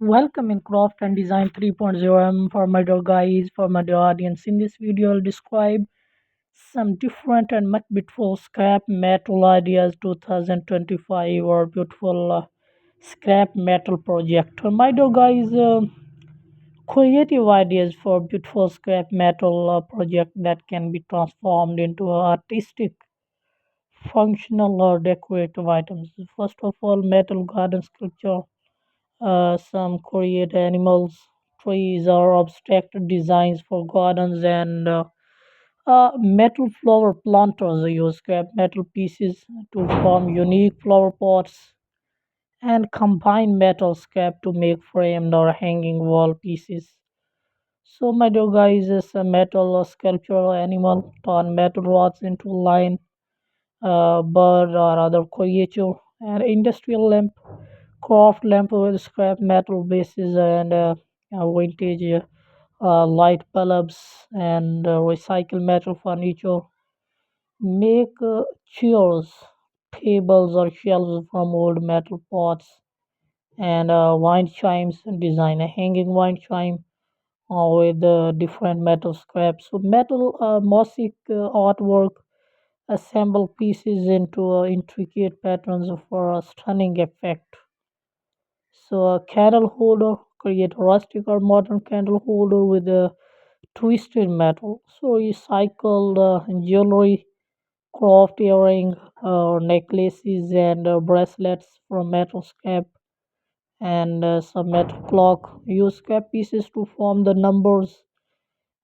Welcome in Craft and Design 3.0. I'm for my dear guys, for my dear audience. In this video, I'll describe some different and much beautiful scrap metal ideas 2025 or beautiful scrap metal project. My dear guys, creative ideas for beautiful scrap metal project that can be transformed into artistic, functional, or decorative items. First of all, metal garden sculpture. Some create animals, trees, or abstract designs for gardens, and metal flower planters use scrap metal pieces to form unique flower pots and combine metal scrap to make framed or hanging wall pieces. So, my dear guys, is a metal sculptural animal turn metal rods into line, bird, or other creature, and industrial lamp craft lamp with scrap metal bases and vintage light bulbs and recycled metal furniture. Make chairs, tables, or shelves from old metal pots and wind chimes. Design a hanging wind chime with different metal scraps. So metal mosaic artwork assemble pieces into intricate patterns for a stunning effect. So a candle holder, create a rustic or modern candle holder with a twisted metal. So recycled jewelry, craft earring, necklaces, and bracelets from metal scrap, and some metal clock. Use scrap pieces to form the numbers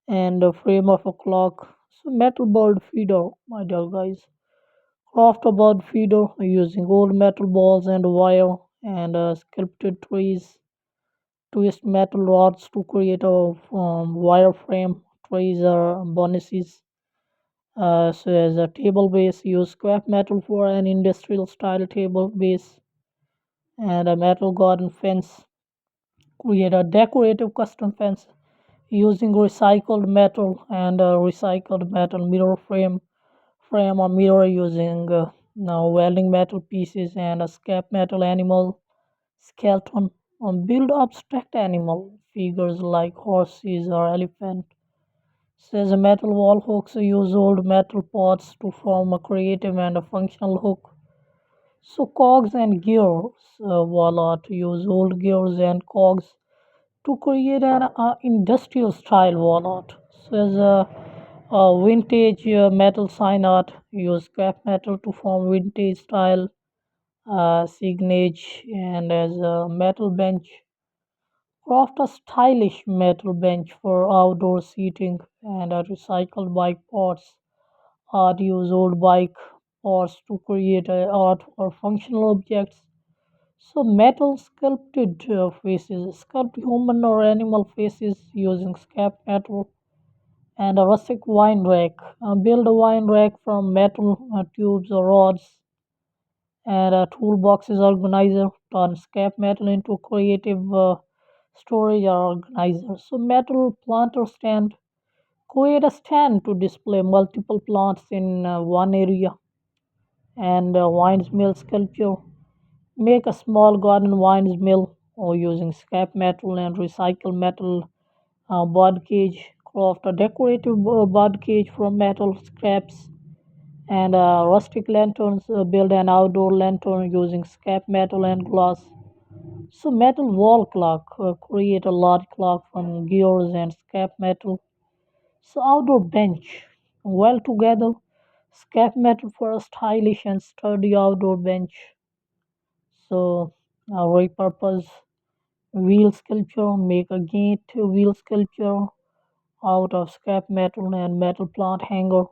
and the frame of a clock. So metal bird feeder, my dear guys. Craft a bird feeder using old metal balls and wire and sculpted trees. Twist metal rods to create a wireframe, trays or bonuses. So as a table base, use scrap metal for an industrial style table base and a metal garden fence. Create a decorative custom fence using recycled metal and a recycled metal mirror frame or mirror using now welding metal pieces and a scrap metal animal skeleton. Build abstract animal figures like horses or elephant. Says metal wall hooks use old metal pots to form a creative and a functional hook. So cogs and gears, wall art use old gears and cogs to create an industrial style wall art. Says vintage metal sign art use scrap metal to form vintage style signage and as a metal bench. Craft a stylish metal bench for outdoor seating and a recycled bike parts. Art use old bike parts to create art or functional objects. So metal sculpted faces, sculpt human or animal faces using scrap metal and a rustic wine rack. Build a wine rack from metal tubes or rods and a toolboxes organizer. Turn scrap metal into creative storage or organizer. So metal planter stand. Create a stand to display multiple plants in one area and wines mill sculpture. Make a small garden wines mill or using scrap metal and recycled metal bird cage. Craft a decorative bird cage from metal scraps and rustic lanterns. Build an outdoor lantern using scrap metal and glass. So metal wall clock, create a large clock from gears and scrap metal. So outdoor bench, well together, scrap metal for a stylish and sturdy outdoor bench. So repurpose wheel sculpture, make a gate wheel sculpture out of scrap metal and metal plant hanger.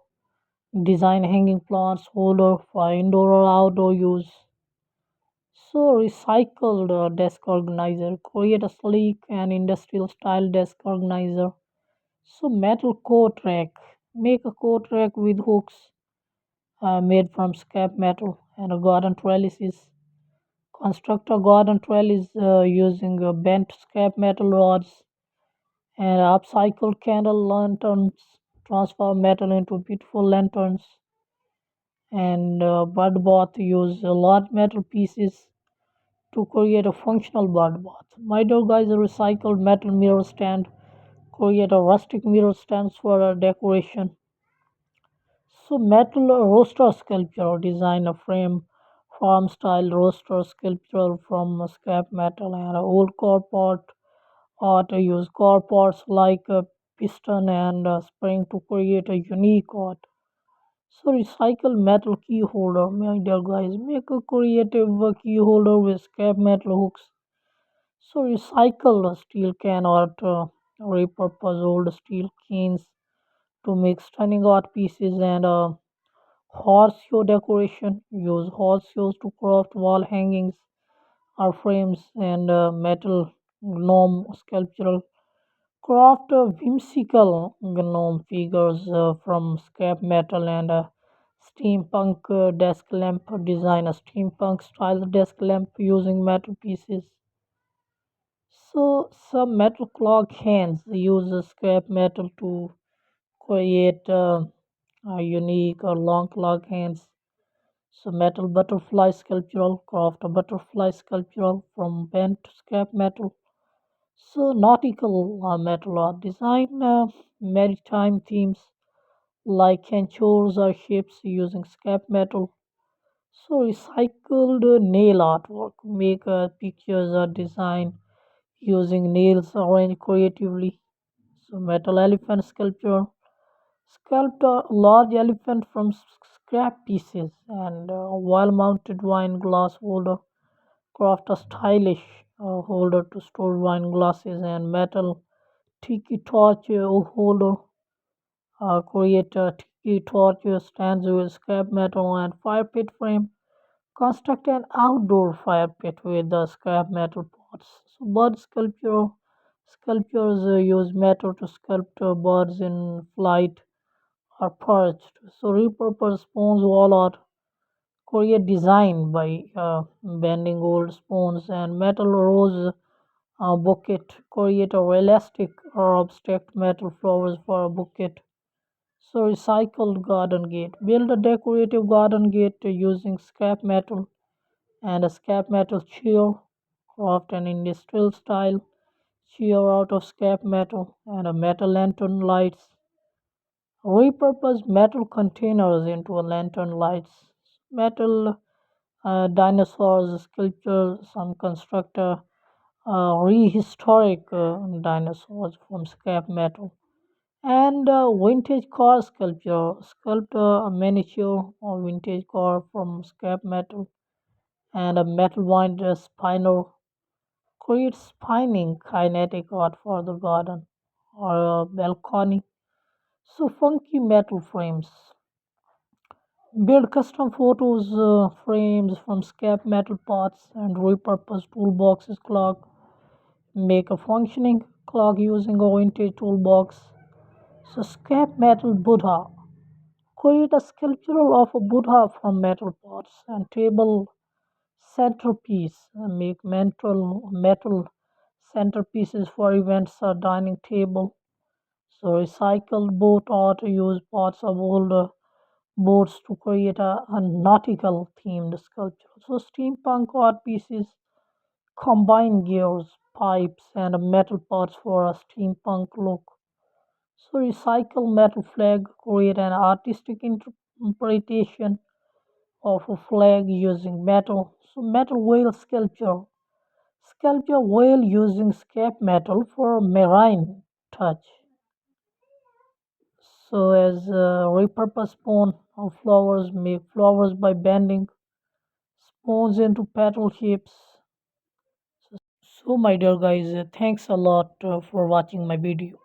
Design hanging plants holder for indoor or outdoor use. So recycled desk organizer, create a sleek and industrial style desk organizer. So metal coat rack, make a coat rack with hooks made from scrap metal and a garden trellises. Construct a garden trellis using bent scrap metal rods and upcycled candle lanterns. Transform metal into beautiful lanterns and bird bath use large metal pieces to create a functional bird bath. My dear guys, a recycled metal mirror stand. Create a rustic mirror stands for decoration. So metal roaster sculpture, design a frame, farm style roaster sculpture from scrap metal and old core pot, or to use core pots like a piston and a spring to create a unique art. So recycle metal key holder, my dear guys, make a creative key holder with scrap metal hooks. So recycle steel can or repurpose old steel cans to make stunning art pieces and horseshoe decoration. Use horseshoes to craft wall hangings or frames and metal gnome sculptural. Craft whimsical gnome figures from scrap metal and steampunk desk lamp. Design a steampunk style desk lamp using metal pieces. So some metal clock hands use scrap metal to create a unique or long clock hands. So metal butterfly sculptural, craft a butterfly sculptural from bent scrap metal. So nautical metal art, design maritime themes like anchors or ships using scrap metal. So recycled nail artwork, make pictures or design using nails arranged creatively. So metal elephant sculpture, sculpt a large elephant from scrap pieces and wall-mounted wine glass holder. Craft a stylish holder to store wine glasses and metal tiki torch holder. Create a tiki torch stands with scrap metal and fire pit frame. Construct an outdoor fire pit with the scrap metal pots. So bird sculpture. Sculptures use metal to sculpt birds in flight or perched. So repurpose spoons wall art. Create design by bending old spoons and metal rose bouquet. Create a realistic or abstract metal flowers for a bouquet. So recycled garden gate. Build a decorative garden gate using scrap metal and a scrap metal chair. Craft an industrial style chair out of scrap metal and a metal lantern lights. Repurpose metal containers into a lantern lights. Metal dinosaurs sculpture. Some construct rehistoric dinosaurs from scrap metal. And vintage car sculpture. Sculpt a miniature or vintage car from scrap metal and a metal wind spinner. Create spinning kinetic art for the garden or a balcony. So funky metal frames. Build custom photos frames from scrap metal parts and repurpose toolboxes clock. Make a functioning clock using a vintage toolbox. So scrap metal Buddha. Create a sculpture of a Buddha from metal parts and table centerpiece. Make metal centerpieces for events or dining table. So recycled boat art use parts of old boats to create a nautical themed sculpture. So steampunk art pieces combine gears, pipes, and metal parts for a steampunk look. So recycle metal flag, create an artistic interpretation of a flag using metal. So metal whale sculpture. Sculpture whale using scrap metal for marine touch. So as repurpose spoon of flowers, make flowers by bending spoons into petal shapes. So my dear guys, thanks a lot for watching my video.